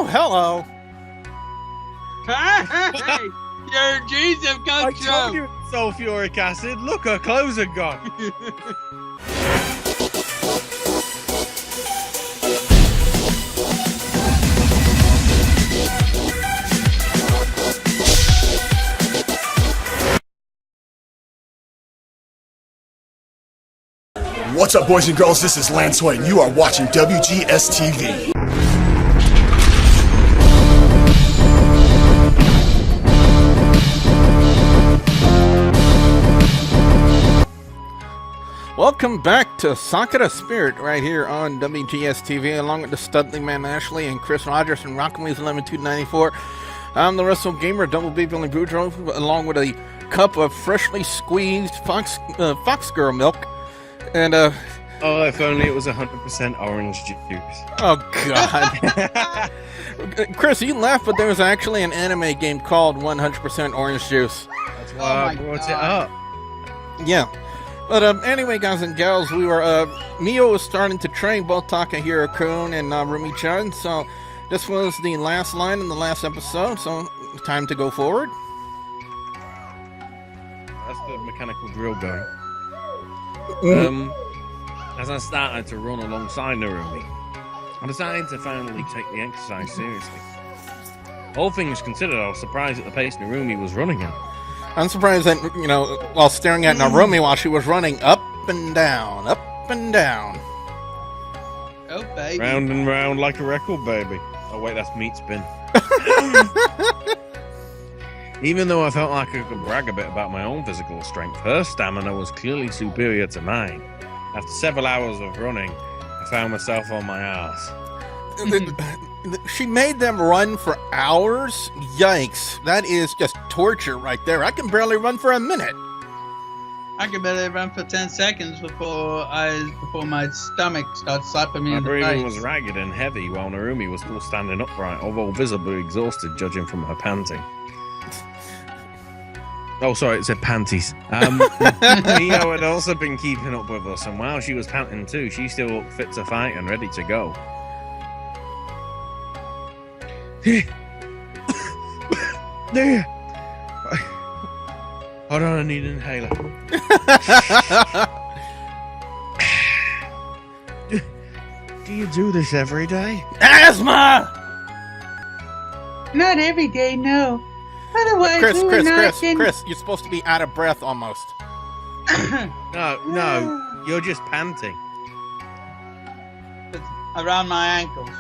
hello. Hey, your G's have I got told you. you it's sulfuric acid. Look, her clothes are gone. What's up, boys and girls? This is Lance White, and you are watching WGS-TV. Welcome back to Sakura Spirit right here on WGS-TV, along with the Studley Man Ashley and Chris Rogers and Rockaway's 11294. I'm the Russell Gamer, Double B Billy Boudreaux, along with a cup of freshly squeezed Fox Girl milk. And oh, if only it was 100% orange juice. Oh God. Chris, you laughed, but there was actually an anime game called 100% Orange Juice. That's why I brought it up. Yeah. But anyway, guys and gals, we were Mio was starting to train both Takahiro-kun and Rumi-chan, so this was the last line in the last episode, so time to go forward. That's the mechanical drill going. As I started to run alongside Narumi, I decided to finally take the exercise seriously. All things considered, I was surprised at the pace Narumi was running in. I'm surprised that, you know, while staring at Narumi while she was running up and down, up and down. Oh, baby. Round and round like a record, baby. Oh, wait, that's meat spin. Even though I felt like I could brag a bit about my own physical strength, her stamina was clearly superior to mine. After several hours of running, I found myself on my ass. She made them run for hours? Yikes. That is just torture right there. I can barely run for a minute. I could barely run for 10 seconds before my stomach starts slapping me My in the breathing face. was ragged and heavy, while Narumi was still standing upright, although visibly exhausted, judging from her panting. Oh, sorry, it said panties. Mio had also been keeping up with us, and while she was panting too, she still looked fit to fight and ready to go. There. Hold on, I need an inhaler. Do you do this every day? Asthma! Not every day, no. Otherwise, Chris, we would not Chris, you're supposed to be out of breath almost. No, you're just panting. Around my ankles.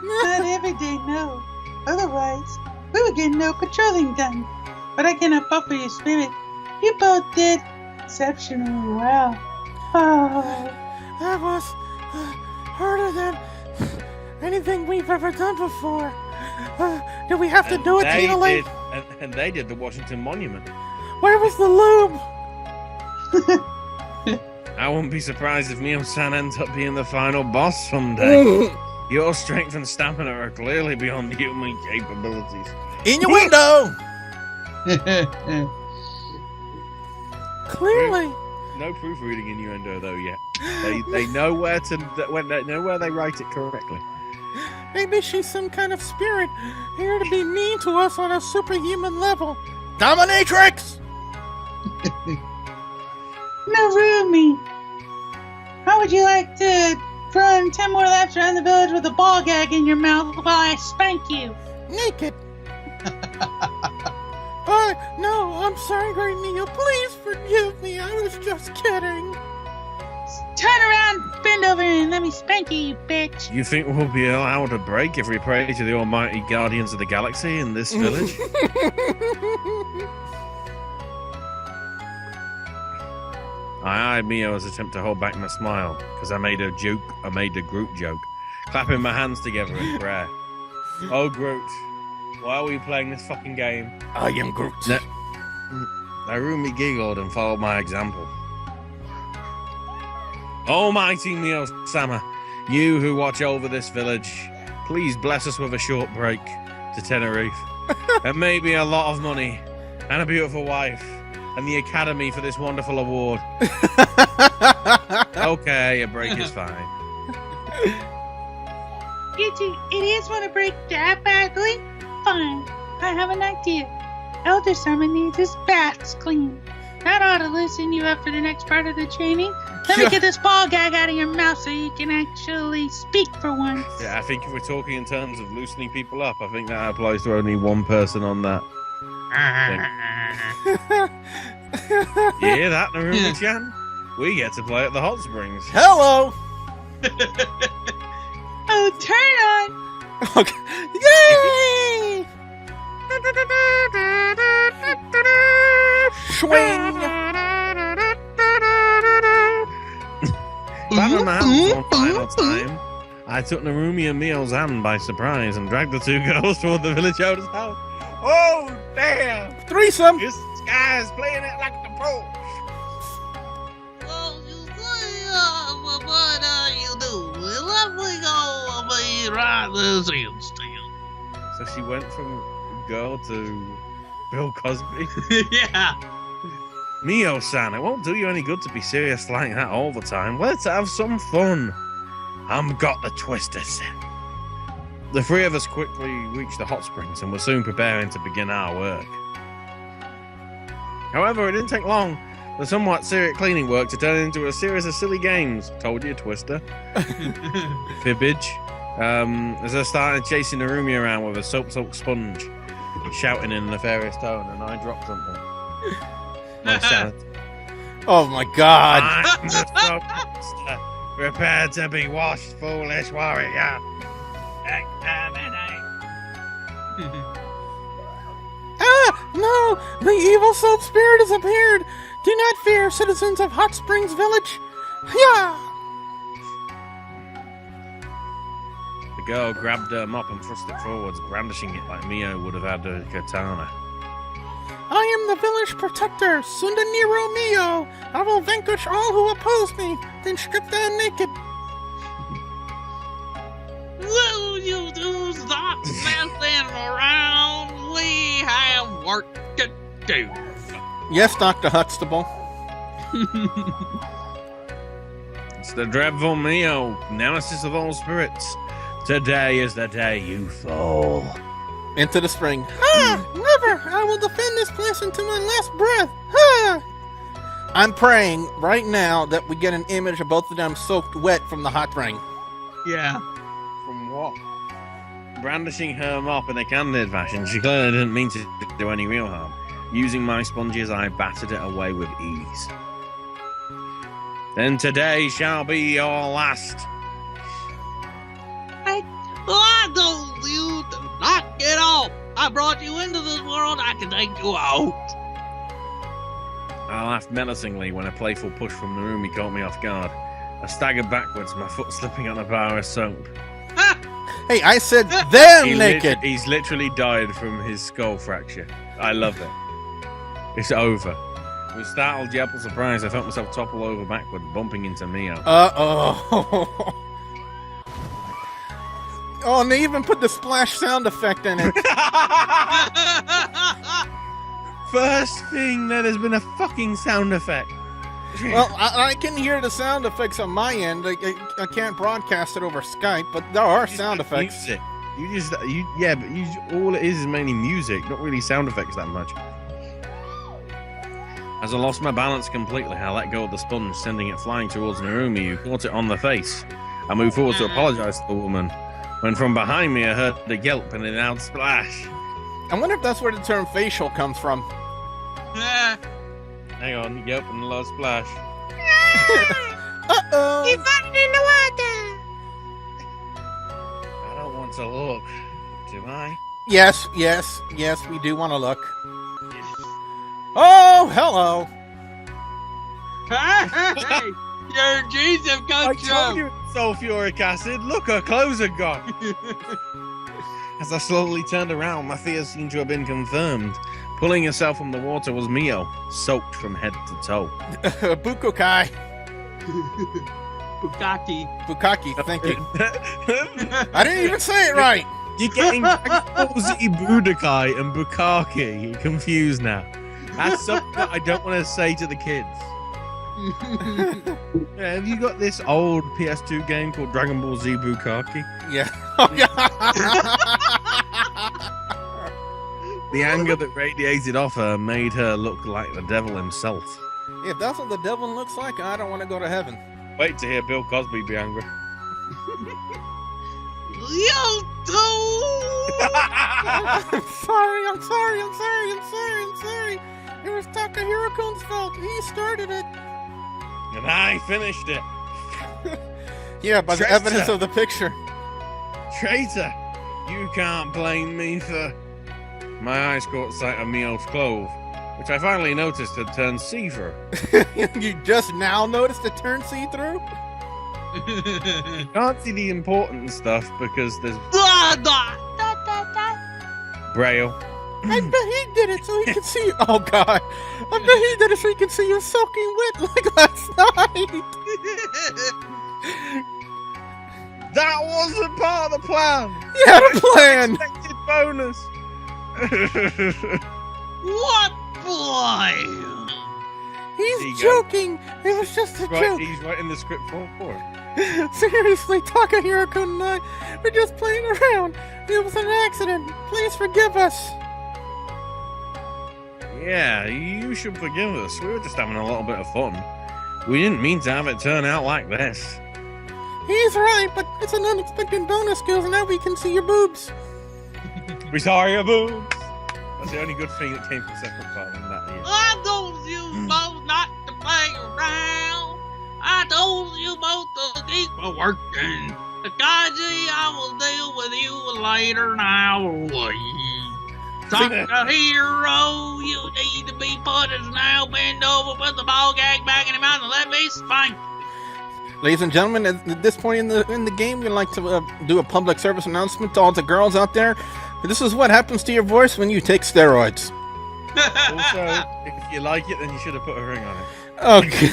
Not every day, no. Otherwise, we would get no patrolling done. But I cannot buffer your spirit. You both did exceptionally well. Oh. That was harder than anything we've ever done before. Do we have to do it, Tina Lane? And they did the Washington Monument. Where was the lube? I wouldn't be surprised if Mio-san ends up being the final boss someday. Your strength and stamina are clearly beyond human capabilities. In your window! Clearly. No proofreading innuendo though yet. They know where they write it correctly. Maybe she's some kind of spirit here to be mean to us on a superhuman level. Dominatrix! Narumi, how would you like to run 10 more laps around the village with a ball gag in your mouth while I spank you? Naked. No, I'm sorry, Great Mio. Please forgive me. I was just kidding. Turn around, bend over, and let me spank you, you bitch. You think we'll be allowed a break if we pray to the almighty guardians of the galaxy in this village? I eyed Mio's attempt to hold back my smile, because I made a group joke, clapping my hands together in prayer. Oh, Groot, why are we playing this fucking game? I am Groot. Narumi giggled and followed my example. Almighty Mio-sama, you who watch over this village, please bless us with a short break to Tenerife, and maybe a lot of money, and a beautiful wife, and the Academy for this wonderful award. Okay, a break is fine. You two idiots want to break that badly? Fine. I have an idea. Elder Summon needs his baths cleaned. That ought to loosen you up for the next part of the training. Let me get this ball gag out of your mouth so you can actually speak for once. Yeah, I think if we're talking in terms of loosening people up, I think that applies to only one person on that. You hear that, Narumi-chan? We get to play at the hot springs. Hello. Oh, turn on! Okay. Yay! Swing. Battle my hands one final time. I took Narumi and Mio's hand by surprise and dragged the two girls toward the village owner's house. Oh, damn! Threesome. This guy's playing it like the pros. Oh, you say, what you do? Let me go be right this instant. So she went from girl to Bill Cosby. Yeah. Mio-san, it won't do you any good to be serious like that all the time. Let's have some fun. I'm got the twister set. The three of us quickly reached the hot springs and were soon preparing to begin our work. However, it didn't take long for somewhat serious cleaning work to turn into a series of silly games. Told you, Twister. Fibbage. As I started chasing Narumi around with a soap-soaked sponge, shouting in a nefarious tone, and I dropped something. No sanity. Oh my God. I'm the soap monster. Prepare to be washed, foolish warrior. Ah, no! The evil soap spirit has appeared. Do not fear, citizens of Hot Springs Village. Yeah. The girl grabbed her mop and thrust it forwards, brandishing it like Mio would have had a katana. I am the village protector, Sundaniro Mio. I will vanquish all who oppose me, then strip them naked. Will you do stop messing around? We have work to do. Yes, Dr. Huxtable. It's the dreadful Mio, nemesis of all spirits. Today is the day you fall. Into the spring. Ha! Never! I will defend this place until my last breath. Ha! I'm praying right now that we get an image of both of them soaked wet from the hot spring. Yeah. From what? Brandishing her mop in a candid fashion, she clearly didn't mean to do any real harm. Using my sponges, I battered it away with ease. Then today shall be your last. I told you to knock it off. I brought you into this world. I can take you out. I laughed menacingly when a playful push from Narumi caught me off guard. I staggered backwards, my foot slipping on a bar of soap. Hey, I said them naked. He's literally died from his skull fracture. I love it. It's over. With startled yelp of surprise, I felt myself topple over backward, bumping into Mio. Uh-oh. Oh, and they even put the splash sound effect in it. First thing that has been a fucking sound effect. Well, I can hear the sound effects on my end. I can't broadcast it over Skype, but there are sound effects. Music. But all it is mainly music, not really sound effects that much. As I lost my balance completely, I let go of the sponge, sending it flying towards Narumi, who caught it on the face. I moved forward to apologize to the woman, when from behind me I heard a yelp and an loud splash. I wonder if that's where the term facial comes from. Hang on, yelp and a loud splash. Uh-oh. He farted in the water. I don't want to look, do I? Yes, we do want to look. Oh, hello. Hey, your dreams have I come told true. you it's sulfuric acid. Look, her clothes are gone. As I slowly turned around, my fears seemed to have been confirmed. Pulling herself from the water was Mio, soaked from head to toe. Bukokai. Bukaki. Thank you. I didn't even say it right. You're getting Ozi Budokai and Bukaki confused now. That's something that I don't want to say to the kids. Yeah, have you got this old PS2 game called Dragon Ball Z Bukkake? Yeah. Oh, yeah. The anger that radiated off her made her look like the devil himself. If that's what the devil looks like, I don't want to go to heaven. Wait to hear Bill Cosby be angry. You too! I'm sorry. It was Takahiro-kun's fault. He started it. And I finished it. Yeah, by the Traitor. evidence of the picture. Traitor! You can't blame me for... My eyes caught sight of Mio's clove, which I finally noticed had turned see-through. You just now noticed it turned see-through? Can't see the important stuff because there's Da, da. Braille. I bet he did it so he could see you. Oh, God. I bet he did it so he could see you soaking wet like last night. That wasn't part of the plan! You had a plan. Expected bonus! What boy? He's There you go. joking. It was just a joke. He's writing the script for it. Seriously, Takahiro-kun and I were just playing around. It was an accident. Please forgive us. Yeah, you should forgive us. We were just having a little bit of fun. We didn't mean to have it turn out like this. He's right, but it's an unexpected bonus because now we can see your boobs. We saw your boobs. That's the only good thing that came from second part in that year. I told you both not to play around. I told you both to keep working. Takaji, I will deal with you later now. Takahiro, you need to be punished now. Bend over, put the ball gag back in your mouth, and let me spank. Ladies and gentlemen, at this point in the game, we'd like to do a public service announcement to all the girls out there. This is what happens to your voice when you take steroids. Also, if you like it, then you should have put a ring on it. Okay.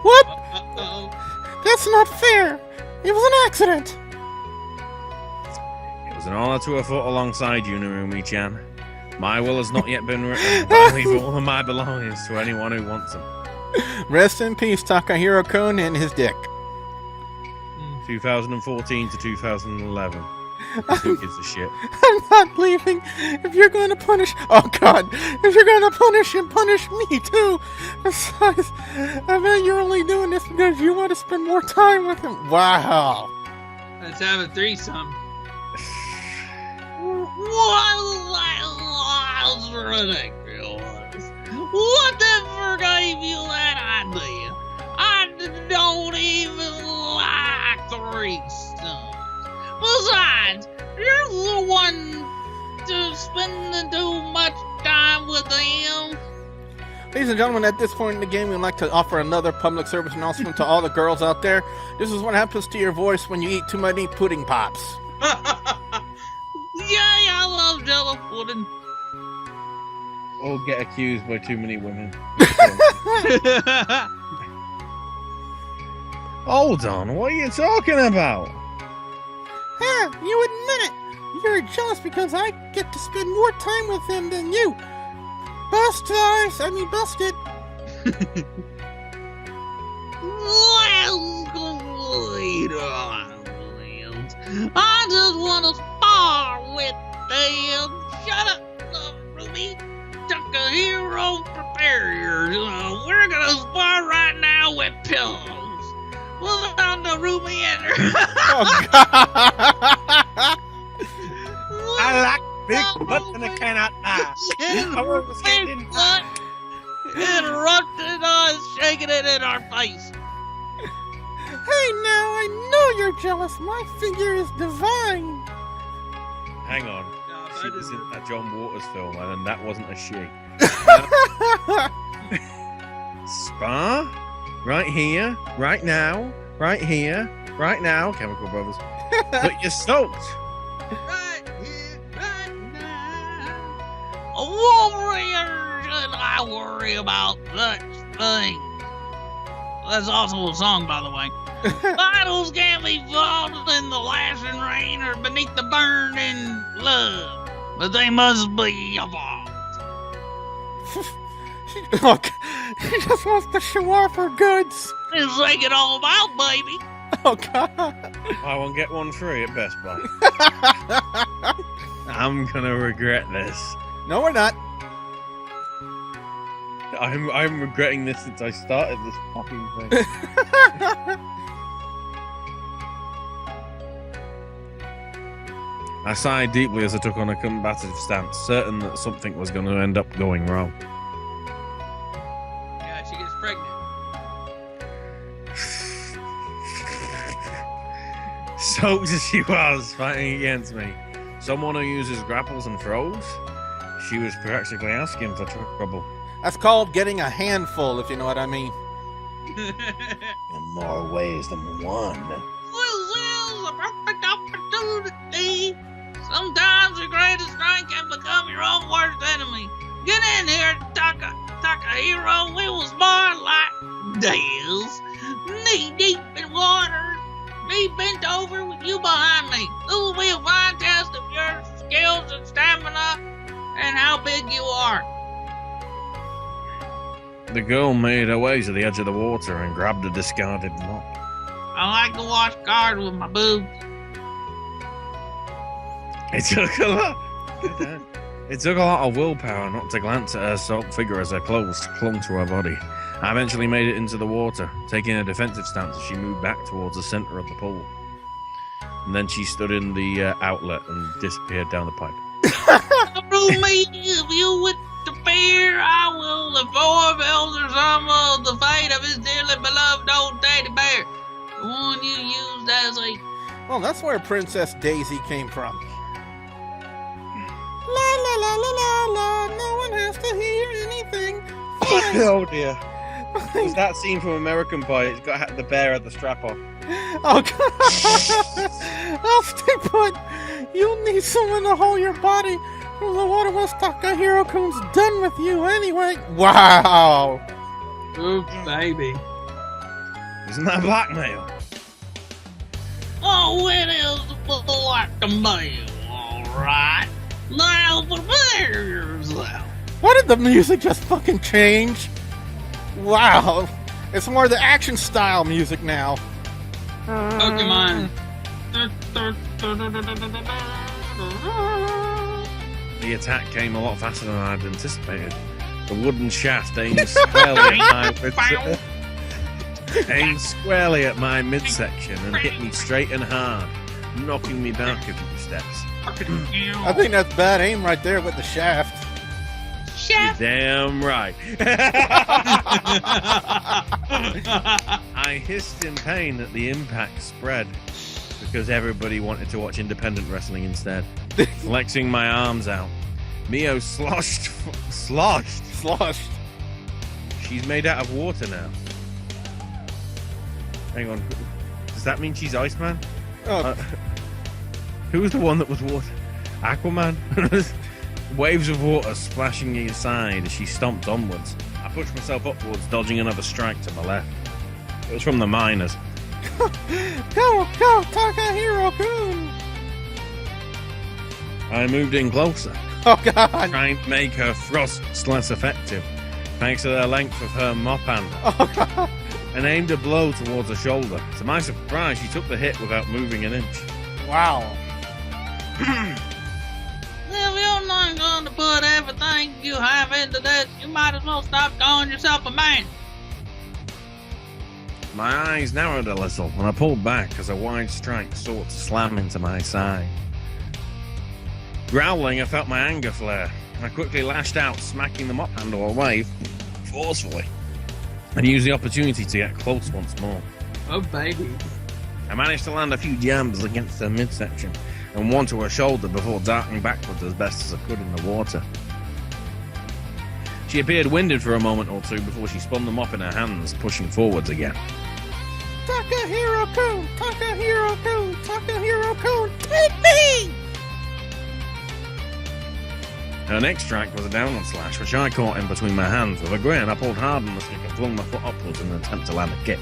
What? Uh-oh. That's not fair. It was an accident. It was an honor to have fought alongside you, Narumi-chan. My will has not yet been written, but I leave all of my belongings to anyone who wants them. Rest in peace, Takahiro-kun and his dick. 2014 to 2011. Who gives a shit? I'm not leaving. If you're going to punish... Oh, God. If you're going to punish him, punish me, too. Besides, I bet you're only doing this because you want to spend more time with him. Wow. Let's have a threesome. What ridiculous? Whatever gave you that idea? I don't even like threesomes. Besides, you're the one to spend too much time with them. Ladies and gentlemen, at this point in the game, we'd like to offer another public service announcement to all the girls out there. This is what happens to your voice when you eat too many pudding pops. Yay, I love Jello pudding. Or get accused by too many women. Hold on, what are you talking about? Yeah, you admit it. You're jealous because I get to spend more time with him than you. Busted. I just want to spar with them. Shut up, Ruby. Takahiro, prepare yourself. We're gonna spar right now with pillows. We'll down to Ruby and her. Oh, God. I like big butts and I cannot lie. Big butt interrupted us, shaking it in our face. Hey, now, I know you're jealous. My figure is divine. Hang on. She was in that John Waters film, and that wasn't a she. Spa? Right here, right now, right here, right now, Chemical Brothers. But you're soaked. Right here, right now. A warrior should I worry about such things. That's also a song, by the way. Battles can't be fought in the lashing rain or beneath the burning love, but they must be fought. Look, she just wants to show off her goods. It's like it all about, baby. Oh, God. I won't get one free at Best Buy. I'm gonna regret this. No, we're not. I'm regretting this since I started this fucking thing. I sighed deeply as I took on a combative stance, certain that something was going to end up going wrong. Yeah, she gets pregnant. Soaked as she was, fighting against me. Someone who uses grapples and throws? She was practically asking for trouble. That's called getting a handful, if you know what I mean. In more ways than one. This is a perfect opportunity. Sometimes your greatest strength can become your own worst enemy. Get in here, Takahiro. We will spar like deals. Knee deep in water. Me bent over with you behind me. This will be a fine test of your skills and stamina and how big you are. The girl made her way to the edge of the water and grabbed a discarded mop. I like to wash cars with my boobs. It took a lot of willpower not to glance at her soaked figure as her clothes clung to her body. I eventually made it into the water, taking a defensive stance as she moved back towards the center of the pool. And then she stood in the outlet and disappeared down the pipe. Through me, if you would interfere, I will inform Elder Sama of the fate of his dearly beloved old teddy bear, the one you used as a... Well, that's where Princess Daisy came from. La la la la la la, no one has to hear anything. Oh dear. It's that scene from American Pie. It's got the bear at the strap on. Oh, God. I'll stay put. You'll need someone to hold your body. Well, the water once Takahiro-kun's done with you anyway. Wow. Oops, baby. Isn't that blackmail? Oh, it is blackmail, all right. Now prepare yourself. Why did the music just fucking change? Wow. It's more the action style music now. Pokemon. The attack came a lot faster than I'd anticipated. The wooden shaft aimed squarely at my midsection and hit me straight and hard, knocking me back a few steps. I think that's bad aim right there with the shaft. Chef. Damn right. I hissed in pain at the impact spread because everybody wanted to watch independent wrestling instead. Flexing my arms out, Mio sloshed. She's made out of water now. Hang on. Does that mean she's Iceman? Oh. Who was the one that was water? Aquaman? Waves of water splashing me aside as she stomped onwards. I pushed myself upwards, dodging another strike to my left. It was from the miners. Go, Takahiro-kun! I moved in closer, Oh, God. trying to make her thrusts less effective, thanks to the length of her mop handle, Oh, God. and aimed a blow towards her shoulder. To my surprise, she took the hit without moving an inch. Wow. If you're not going to put everything you have into this, you might as well stop calling yourself a man. My eyes narrowed a little when I pulled back as a wide strike sought to slam into my side. Growling, I felt my anger flare. I quickly lashed out, smacking the mop handle away forcefully, and used the opportunity to get close once more. Oh, baby. I managed to land a few jabs against her midsection and one to her shoulder before darting backwards as best as I could in the water. She appeared winded for a moment or two before she spun the mop in her hands, pushing forwards again. Takahiro-kun! Takahiro-kun! Takahiro-kun! Take me! Her next strike was a downward slash, which I caught in between my hands. With a grin, I pulled hard on the stick and flung my foot upwards in an attempt to land a kick.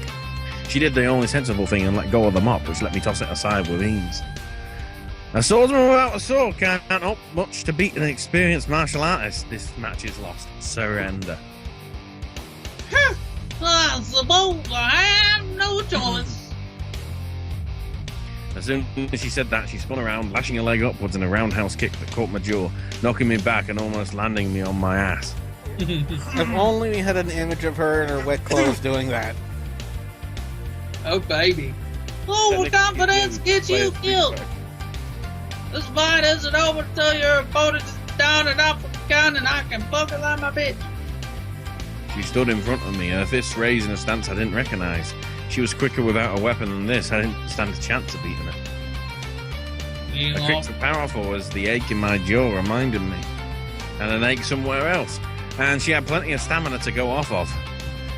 She did the only sensible thing and let go of the mop, which let me toss it aside with ease. A swordsman without a sword can't hope much to beat an experienced martial artist. This match is lost. Surrender. suppose I have no choice. As soon as she said that, she spun around, lashing her leg upwards in a roundhouse kick that caught my jaw, knocking me back and almost landing me on my ass. If only we had an image of her in her wet clothes doing that. Oh, baby. Overconfidence gets you killed. This fight isn't over until your opponent is down and out for the count and I can fuck her like my bitch. She stood in front of me, her fists raised in a stance I didn't recognize. She was quicker without a weapon than this. I didn't stand a chance of beating her. You Her kicks were powerful as the ache in my jaw reminded me, and an ache somewhere else. And she had plenty of stamina to go off of,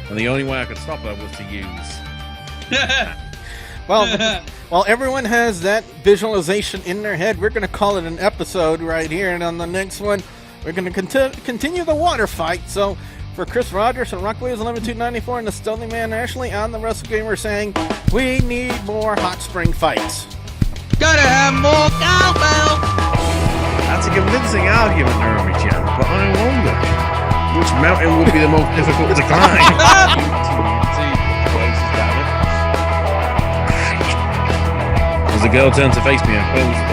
and the only way I could stop her was to use. Well, everyone has that visualization in their head. We're going to call it an episode right here, and on the next one, we're going to continue the water fight. So, for Chris Rogers and Rockways 11294 and the Stealthy Man Ashley, I'm the Wrestle Gamer saying, we need more hot spring fights. Gotta have more cowbell. That's a convincing argument, Nervy Chan, but I wonder which mountain would be the most difficult to climb. As the girl turned to face me, I closed